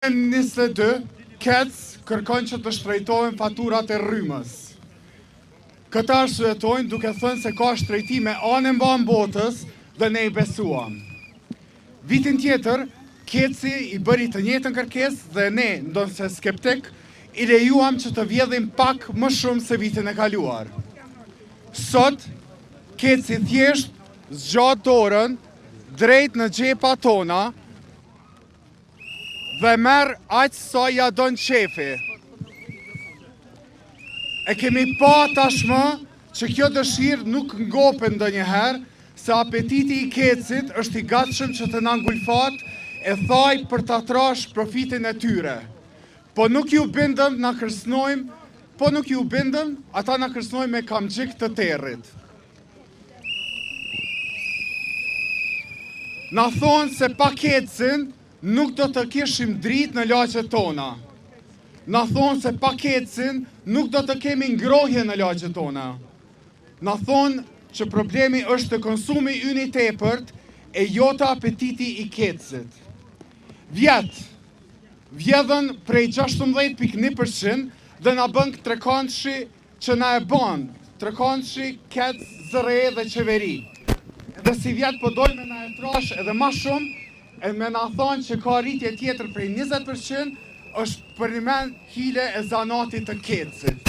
22, KEC kërkon që të shtrejtojnë faturat e rrymës. Këtë arsuetojnë duke thënë se ka shtrejtime anë mban botës dhe ne i besuam. Vitin tjetër, KEC-i i bëri të njëjtën kërkesë dhe ne, ndonse skeptik, i lejuam që të vjedhim pak më shumë se vitin e kaluar. Sot, KEC-i thjesht zgjat dorën drejt në xhepa tona dhe merr aq sa ja don shefi. E kemi pa tashmë që kjo dëshirë nuk ngopen ndonjëherë, se apetiti i KEC-it është i gatshëm që të na ngulfat e thaj për ta trash profitin e tyre. Po nuk ju bindëm, ata na kërcënojnë me kamxhik të territ. Na thonë se pa KEC-in nuk do të kishim dritë në lagjet tona. Na thonë se pa KEC-in nuk do të kemi ngrohje në lagjet tona. Na thonë që problemi është të konsumi ynë i tepërt e jo të apetiti i KEC-it. Vjedhën prej 16.1% dhe na bën trekëndshi që na e bën, trekëndshi KEC, ZRE dhe qeveri. Dhe si vjetë po dojnë me na e trash edhe ma shumë, e me na thonë që ka rritje tjetër prej 20%, është përmen hile e zanatit të KEC-it.